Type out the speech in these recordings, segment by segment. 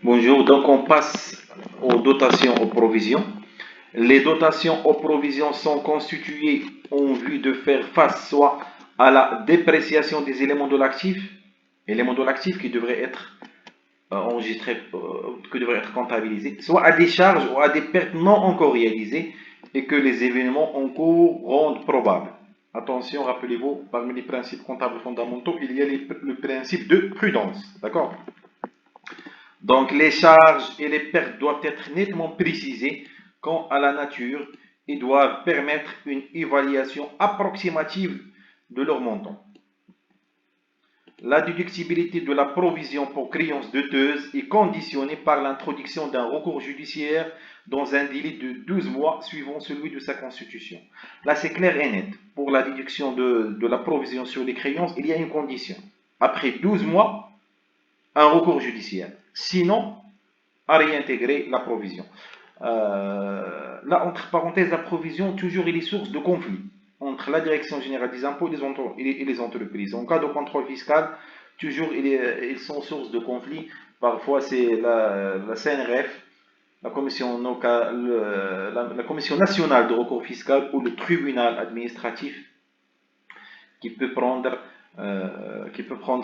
Bonjour, donc on passe aux dotations aux provisions. Les dotations aux provisions sont constituées en vue de faire face soit à la dépréciation des éléments de l'actif qui devraient être enregistrés, qui devraient être comptabilisés, soit à des charges ou à des pertes non encore réalisées et que les événements en cours rendent probables. Attention, rappelez-vous, parmi les principes comptables fondamentaux, il y a le principe de prudence. D'accord? Donc les charges et les pertes doivent être nettement précisées quant à la nature et doivent permettre une évaluation approximative de leur montant. La déductibilité de la provision pour créance douteuse est conditionnée par l'introduction d'un recours judiciaire dans un délai de 12 mois suivant celui de sa constitution. Là, c'est clair et net. Pour la déduction de la provision sur les créances, il y a une condition. Après 12 mois, un recours judiciaire. Sinon, à réintégrer la provision. Là, entre parenthèses, la provision, toujours, il est source de conflit entre la Direction générale des impôts et les entreprises. En cas de contrôle fiscal, toujours, ils sont source de conflit. Parfois, c'est la CNRF, la commission nationale de recours fiscal ou le tribunal administratif qui peut prendre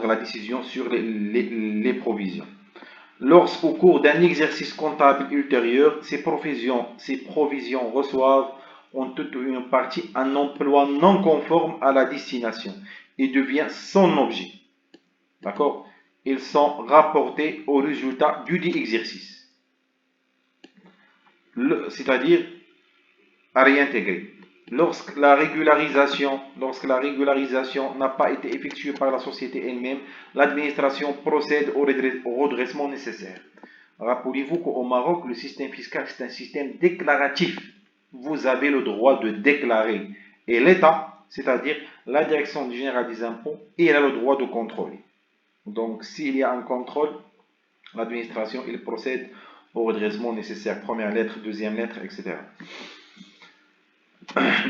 la décision sur les provisions. Lorsqu'au cours d'un exercice comptable ultérieur, ces provisions reçoivent en toute ou une partie un emploi non conforme à la destination et devient son objet. D'accord? Ils sont rapportés au résultat du dit exercice. C'est-à-dire à réintégrer. Lorsque la régularisation n'a pas été effectuée par la société elle-même, l'administration procède au redressement nécessaire. Rappelez-vous qu'au Maroc, le système fiscal, c'est un système déclaratif. Vous avez le droit de déclarer. Et l'État, c'est-à-dire la Direction générale des impôts, il a le droit de contrôler. Donc, s'il y a un contrôle, l'administration, il procède au redressement nécessaire. Première lettre, deuxième lettre, etc.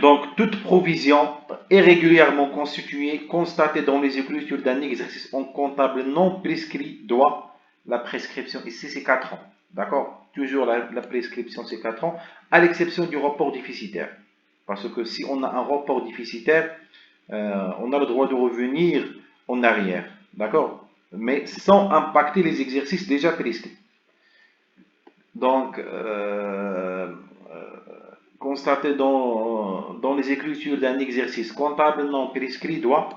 Donc, toute provision est régulièrement constituée, constatée dans les écritures d'un exercice en comptable non prescrit doit la prescription. Ici, c'est 4 ans. D'accord? Toujours la prescription, c'est 4 ans, à l'exception du report déficitaire. Parce que si on a un report déficitaire, on a le droit de revenir en arrière. D'accord? Mais sans impacter les exercices déjà prescrits. Donc, constaté dans les écritures d'un exercice comptable non prescrit doit,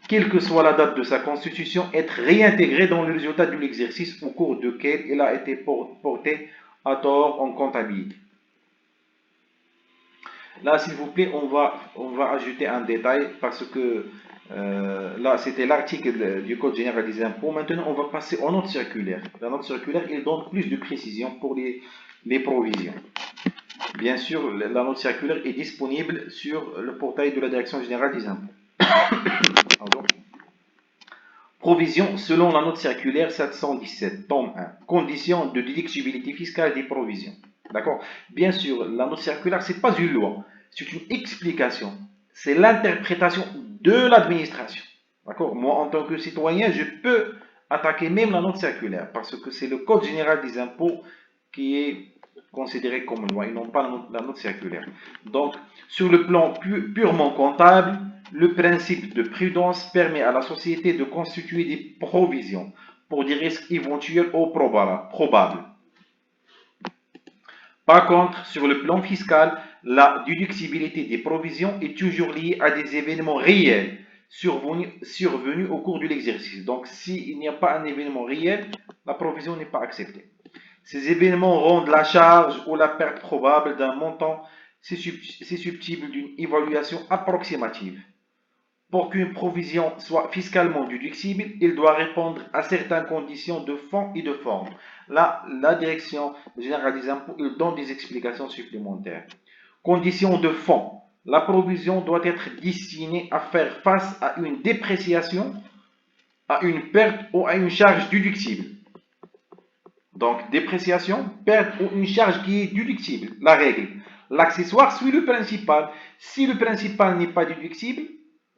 quelle que soit la date de sa constitution, être réintégré dans le résultat de l'exercice au cours duquel il a été porté à tort en comptabilité. Là, s'il vous plaît, on va ajouter un détail parce que là, c'était l'article du Code général des impôts. Maintenant, on va passer aux notes circulaires. La note circulaire, il donne plus de précision pour les provisions. Bien sûr, la note circulaire est disponible sur le portail de la Direction générale des impôts. Provision selon la note circulaire 717, tome 1. Conditions de déductibilité fiscale des provisions. D'accord? Bien sûr, la note circulaire, ce n'est pas une loi, c'est une explication. C'est l'interprétation de l'administration. D'accord? Moi, en tant que citoyen, je peux attaquer même la note circulaire parce que c'est le Code général des impôts qui est considéré comme loi et non pas la note circulaire. Donc, sur le plan purement comptable, le principe de prudence permet à la société de constituer des provisions pour des risques éventuels ou probables. Par contre, sur le plan fiscal, la déductibilité des provisions est toujours liée à des événements réels survenus au cours de l'exercice. Donc, s'il n'y a pas un événement réel, la provision n'est pas acceptée. Ces événements rendent la charge ou la perte probable d'un montant susceptible d'une évaluation approximative. Pour qu'une provision soit fiscalement déductible, il doit répondre à certaines conditions de fond et de forme. Là, la Direction générale des impôts donne des explications supplémentaires. Conditions de fond. La provision doit être destinée à faire face à une dépréciation, à une perte ou à une charge déductible. Donc, dépréciation, perte ou une charge qui est déductible. La règle. L'accessoire suit le principal. Si le principal n'est pas déductible,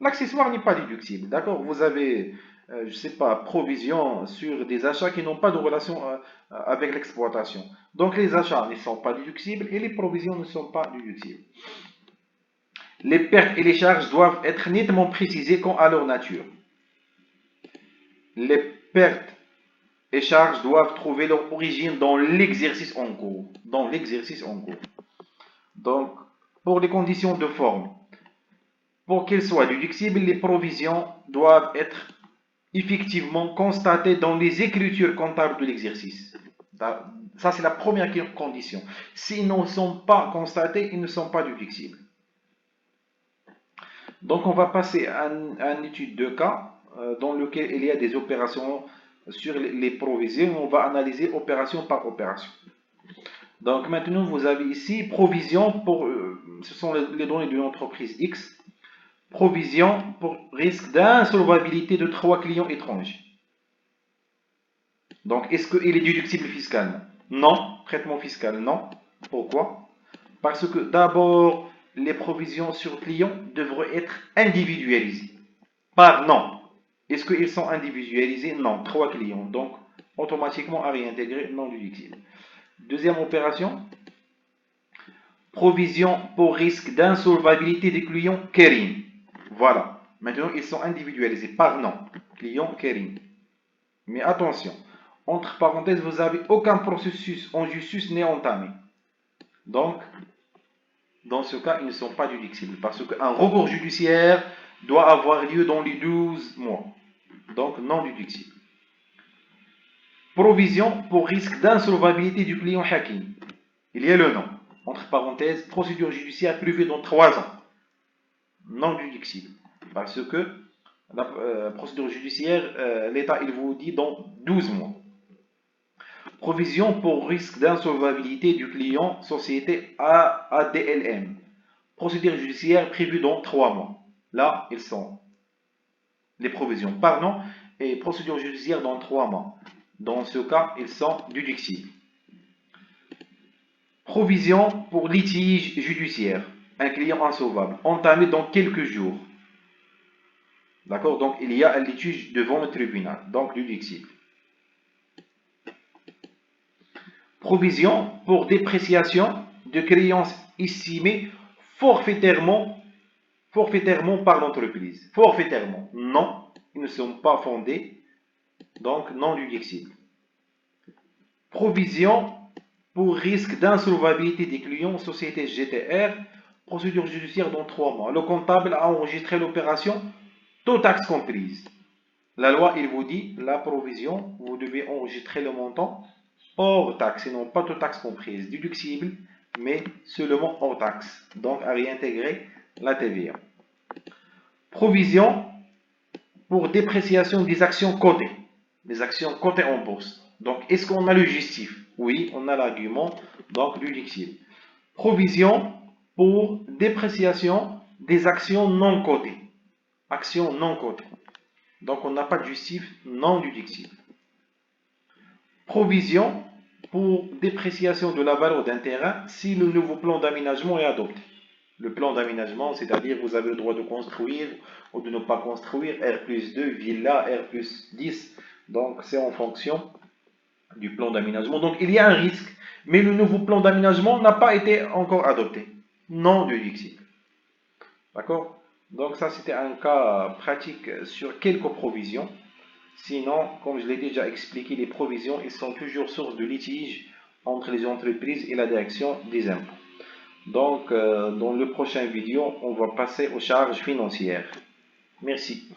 l'accessoire n'est pas déductible. D'accord? Vous avez je ne sais pas, provision sur des achats qui n'ont pas de relation avec l'exploitation. Donc les achats ne sont pas déductibles et les provisions ne sont pas déductibles. Les pertes et les charges doivent être nettement précisées quant à leur nature. Les pertes et charges doivent trouver leur origine dans l'exercice en cours. Dans l'exercice en cours. Donc, pour les conditions de forme, pour qu'elles soient déductibles, les provisions doivent être effectivement constatées dans les écritures comptables de l'exercice. Ça, c'est la première condition. S'ils ne sont pas constatés, ils ne sont pas déductibles. Donc, on va passer à une étude de cas dans lequel il y a des opérations sur les provisions. On va analyser opération par opération. Donc, maintenant, vous avez ici provision pour, ce sont les données d'une entreprise X. Provision pour risque d'insolvabilité de 3 clients étrangers. Donc, est-ce qu'il est déductible fiscalement? Non. Traitement fiscal, non. Pourquoi? Parce que d'abord, les provisions sur clients devraient être individualisées. Par non. Est-ce qu'ils sont individualisés? Non. 3 clients. Donc, automatiquement à réintégrer, non déductible. Deuxième opération. Provision pour risque d'insolvabilité des clients Kerim. Voilà. Maintenant, ils sont individualisés par nom. Client Kerim. Mais attention, entre parenthèses, vous n'avez aucun processus en justice n'est entamé. Donc, dans ce cas, ils ne sont pas déductibles. Parce qu'un recours judiciaire doit avoir lieu dans les 12 mois. Donc, non déductible. Provision pour risque d'insolvabilité du client Hakim. Il y a le nom. Entre parenthèses, procédure judiciaire prévue dans 3 ans. Non déductible. Parce que la procédure judiciaire, l'État, il vous dit dans 12 mois. Provision pour risque d'insolvabilité du client, société ADLM. Procédure judiciaire prévue dans 3 mois. Là, ils sont les provisions par nom et procédure judiciaire dans 3 mois. Dans ce cas, ils sont déductibles. Provision pour litige judiciaire. Un client insolvable, entamé dans quelques jours. D'accord? Donc, il y a un litige devant le tribunal. Donc, déductible. Provision pour dépréciation de créances estimées forfaitairement par l'entreprise. Forfaitairement. Non, ils ne sont pas fondés. Donc, non déductible. Provision pour risque d'insolvabilité des clients, société GTR, procédure judiciaire dans 3 mois. Le comptable a enregistré l'opération, toute taxe comprise. La loi, il vous dit, la provision, vous devez enregistrer le montant hors taxe, et non pas toute taxe comprise, déductible, mais seulement hors taxe. Donc, à réintégrer la TVA. Provision pour dépréciation des actions cotées. Les actions cotées en bourse. Donc, est-ce qu'on a le justif? Oui, on a l'argument, donc déductible. Provision pour dépréciation des actions non cotées. Actions non cotées. Donc, on n'a pas de justif non déductible. Provision pour dépréciation de la valeur d'un terrain si le nouveau plan d'aménagement est adopté. Le plan d'aménagement, c'est-à-dire vous avez le droit de construire ou de ne pas construire R+2, villa, R+10. Donc, c'est en fonction du plan d'aménagement. Donc, il y a un risque, mais le nouveau plan d'aménagement n'a pas été encore adopté. Non déductible. D'accord? Donc, ça, c'était un cas pratique sur quelques provisions. Sinon, comme je l'ai déjà expliqué, les provisions, ils sont toujours source de litige entre les entreprises et la direction des impôts. Donc, dans le prochain vidéo, on va passer aux charges financières. Merci.